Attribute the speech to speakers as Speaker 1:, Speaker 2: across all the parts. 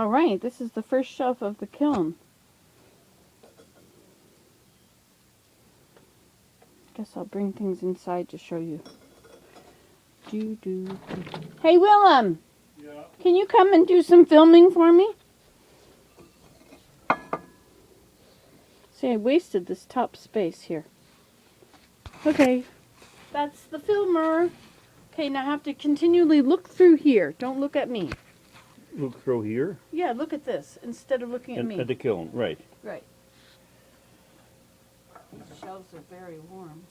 Speaker 1: All right, this is the first shelf of the kiln. Guess I'll bring things inside to show you. Hey, Willem!
Speaker 2: Yeah.
Speaker 1: Can you come and do some filming for me? See, I wasted this top space here. Okay, that's the filmer. Okay, now I have to continually look through here. Don't look at me.
Speaker 2: Look through here.
Speaker 1: Yeah, look at this instead of looking at me.
Speaker 2: At the kiln, right.
Speaker 1: Right. These shelves are very warm.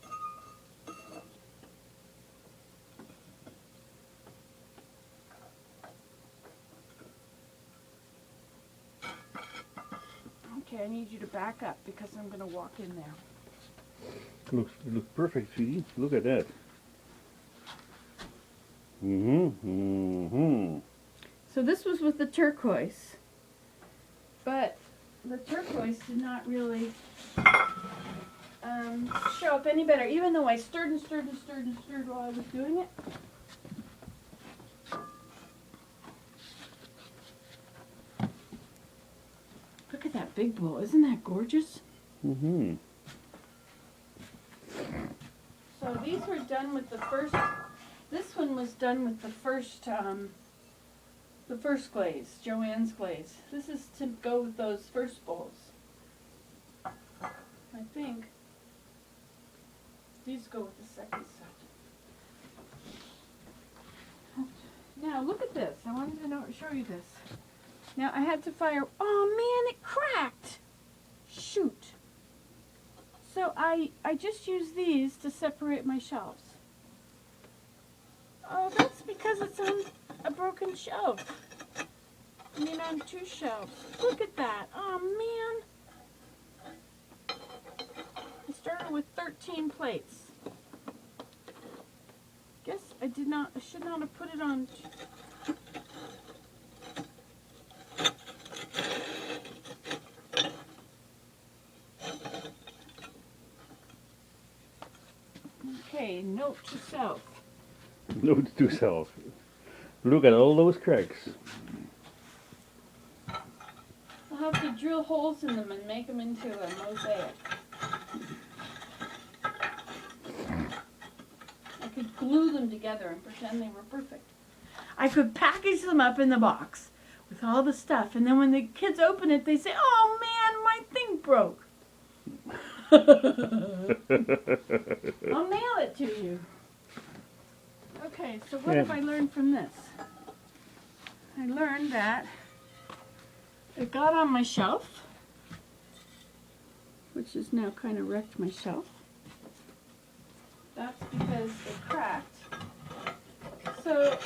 Speaker 1: Okay, I need you to back up because I'm going to walk in there.
Speaker 2: It looks perfect, sweetie. Look at that.
Speaker 1: So this was with the turquoise, but the turquoise did not really show up any better, even though I stirred and stirred and stirred and stirred while I was doing it. Look at that big bowl. Isn't that gorgeous? So these were done with the first, this one was done with the first glaze, Joanne's glaze. This is to go with those first bowls. I think these go with the second set. Now look at this. I wanted to show you this. Now I had to fire. Oh man, it cracked. Shoot. So I just use these to separate my shelves. Oh, that's because it's on a broken shelf. I mean on two shelves. Look at that. Oh man. I started with 13 plates. Guess I should not have put it on. Okay, note to self.
Speaker 2: Note to self. Look at all those cracks.
Speaker 1: I'll have to drill holes in them and make them into a mosaic. I could glue them together and pretend they were perfect. I could package them up in the box with all the stuff, and then when the kids open it, they say, "Oh man, my thing broke." I'll mail it to you. Okay, so what have I learned from this? I learned that it got on my shelf, which has now kind of wrecked my shelf. That's because it cracked. So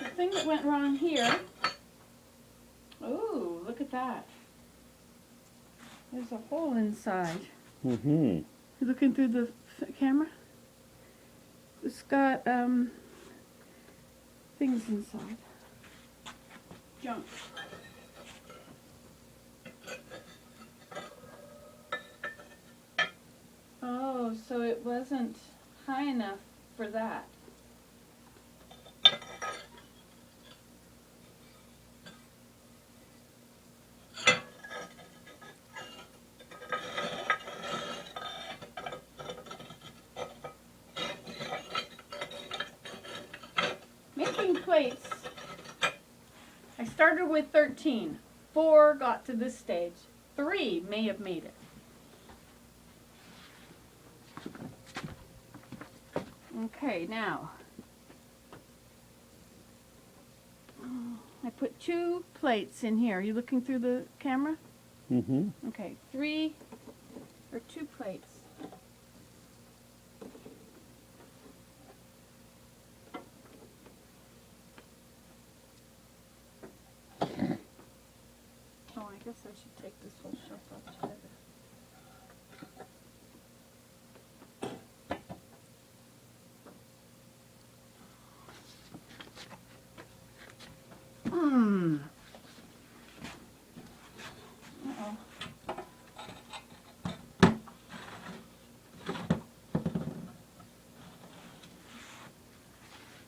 Speaker 1: the thing that went wrong here, oh, look at that. There's a hole inside. You looking through the camera? It's got things inside. Junk. Oh, so it wasn't high enough for that. Making plates, I started with 13. 4 got to this stage. 3 may have made it. Okay, now I put 2 plates in here. Are you looking through the camera? Okay, 3 or 2 plates. Oh, I guess I should take this whole shelf off together. Uh-oh.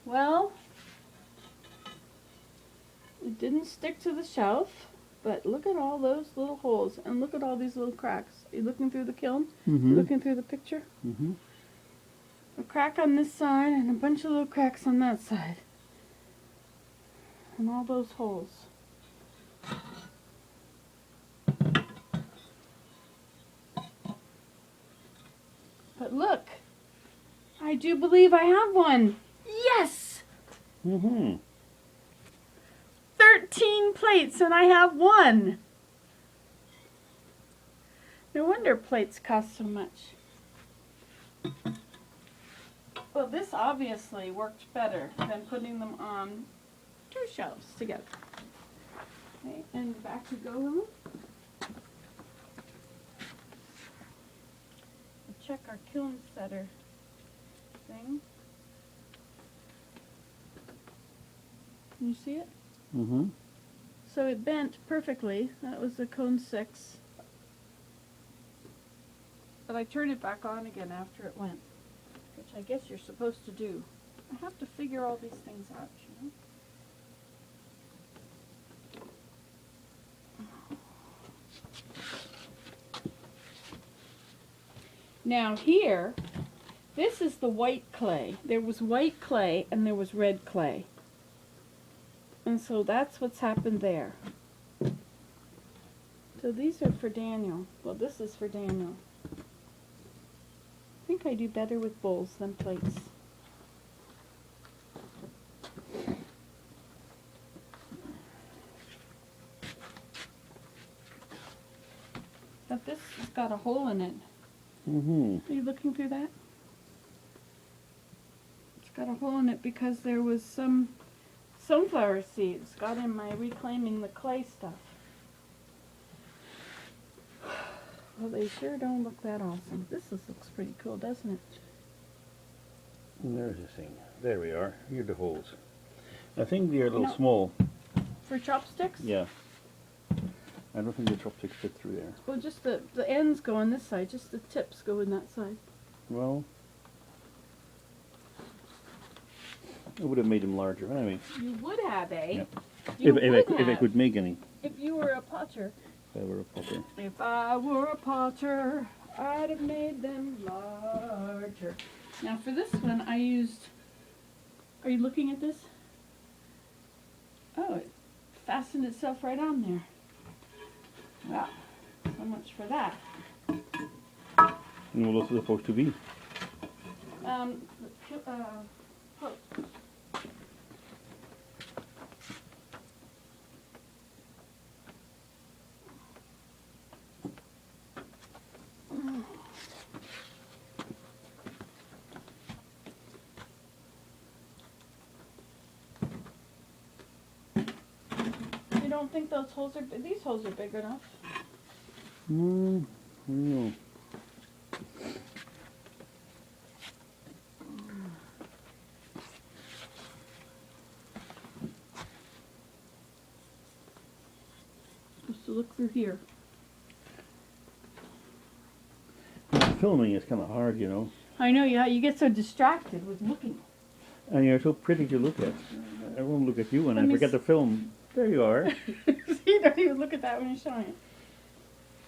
Speaker 1: Well, it didn't didn't stick to the shelf, but look at all those little holes, and look at all these little cracks. Are you looking through the kiln?
Speaker 2: Mm-hmm.
Speaker 1: Looking through the picture?
Speaker 2: Mm-hmm.
Speaker 1: A crack on this side and a bunch of little cracks on that side. And all those holes. But look, I do believe I have one. Yes!
Speaker 2: Mm-hmm.
Speaker 1: 13 plates and I have one. No wonder plates cost so much. Well, this obviously worked better than putting them on two shelves together. Okay, and back to go. Check our kiln setter thing. Can you see it?
Speaker 2: Mm-hmm.
Speaker 1: So it bent perfectly. That was the cone 6. But I turned it back on again after it went, which I guess you're supposed to do. I have to figure all these things out, you know. Now here, this is the white clay. There was white clay and there was red clay. And so that's what's happened there. So these are for Daniel. Well, this is for Daniel. I think I do better with bowls than plates. But this has got a hole in it.
Speaker 2: Mm-hmm.
Speaker 1: Are you looking through that? It's got a hole in it because there was some sunflower seeds got in my reclaiming the clay stuff. Well, they sure don't look that awesome. Looks pretty cool, doesn't it?
Speaker 2: And there's the thing. There we are. Here are the holes. I think they're a little
Speaker 1: No.
Speaker 2: small.
Speaker 1: For chopsticks?
Speaker 2: Yeah. I don't think the chopsticks fit through there.
Speaker 1: Well, just the ends go on this side, just the tips go in that side.
Speaker 2: Well, I would have made them larger. Anyway,
Speaker 1: You would have, eh?
Speaker 2: yeah.
Speaker 1: You
Speaker 2: If I could make any.
Speaker 1: If you were a potter.
Speaker 2: If I were a potter.
Speaker 1: If I were a potter, I'd have made them larger. Now for this one, I used, are you looking at this? Oh, it fastened itself right on there. Well, so much for that.
Speaker 2: And what else is it supposed to be?
Speaker 1: Oh. You don't think those holes are big? These holes are big enough.
Speaker 2: No.
Speaker 1: Supposed to look through here.
Speaker 2: Filming is kind of hard, you know.
Speaker 1: I know, yeah, you get so distracted with looking.
Speaker 2: And you're so pretty to look at. I won't look at you when
Speaker 1: Let
Speaker 2: I
Speaker 1: me
Speaker 2: forget to film. There you are.
Speaker 1: You don't even look at that when you're showing it.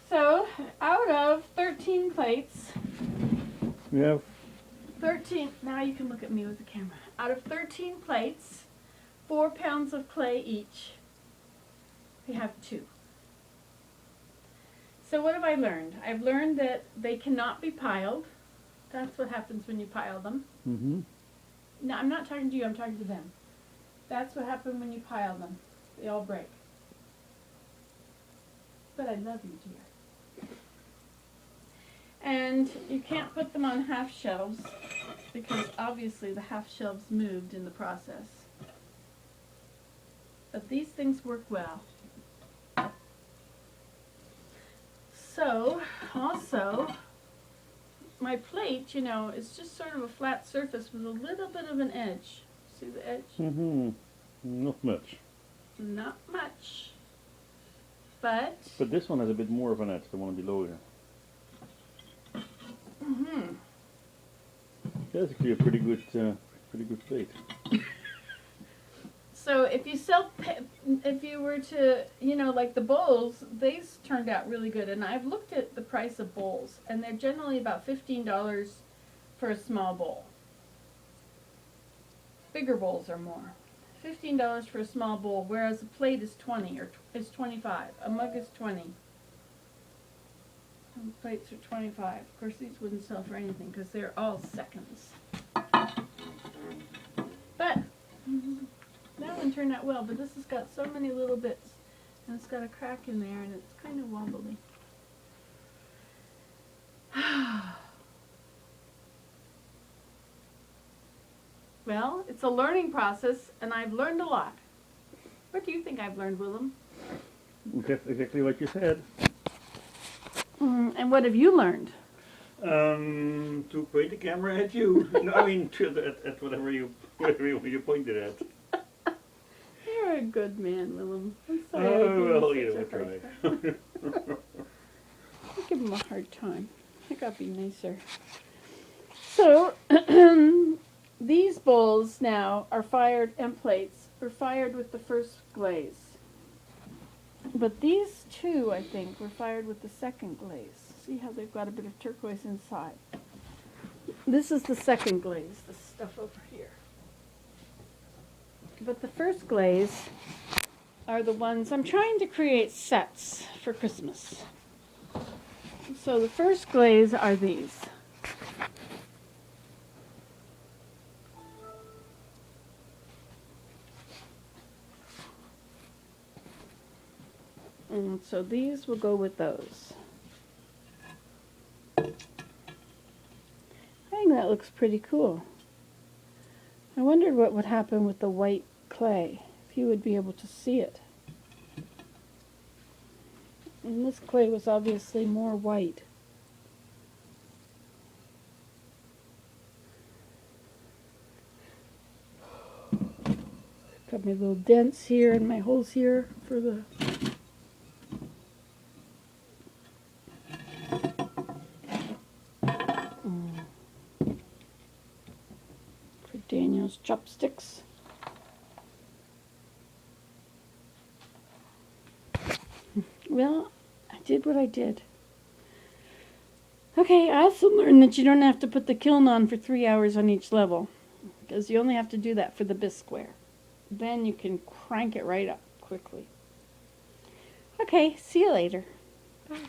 Speaker 1: So, out of 13 plates,
Speaker 2: We have
Speaker 1: 13, now you can look at me with the camera. Out of 13 plates, 4 pounds of clay each, we have 2. So what have I learned? I've learned that they cannot be piled. That's what happens when you pile them.
Speaker 2: Mm-hmm.
Speaker 1: No, I'm not talking to you, I'm talking to them. That's what happens when you pile them. They all break. But I love you, dear. And you can't put them on half shelves because obviously the half shelves moved in the process. But these things work well. So, also, my plate, you know, is just sort of a flat surface with a little bit of an edge. See the edge?
Speaker 2: Mm-hmm. Not much.
Speaker 1: Not much. But
Speaker 2: this one has a bit more of an edge, the one below here.
Speaker 1: mm-hmm.
Speaker 2: That's actually a pretty good plate.
Speaker 1: So if you were to, like the bowls, these turned out really good. And I've looked at the price of bowls, and they're generally about $15 for a small bowl. Bigger bowls are more. $15 for a small bowl, whereas a plate is 20 or is 25. A mug is 20. And plates are 25. Of course, these wouldn't sell for anything because they're all seconds. But that one turned out well. But this has got so many little bits, and it's got a crack in there, and it's kind of wobbly. Well, it's a learning process, and I've learned a lot. What do you think I've learned, Willem?
Speaker 2: Exactly what you said.
Speaker 1: And what have you learned?
Speaker 2: To point the camera at you. No, I mean, at whatever you pointed at.
Speaker 1: You're a good man, Willem. I'm sorry.
Speaker 2: Oh, well, you know, try.
Speaker 1: I give him a hard time. I gotta be nicer. So, these bowls now are fired, and plates were fired with the first glaze. But these two, I think, were fired with the second glaze. See how they've got a bit of turquoise inside. This is the second glaze, this stuff over here. But the first glaze are the ones, I'm trying to create sets for Christmas. So the first glaze are these. And so these will go with those. I think that looks pretty cool. I wondered what would happen with the white clay, if you would be able to see it. And this clay was obviously more white. Got my little dents here and my holes here for the Daniel's chopsticks. Well, I did what I did. Okay, I also learned that you don't have to put the kiln on for 3 hours on each level, because you only have to do that for the bisque square. Then you can crank it right up quickly. Okay, see you later. Bye.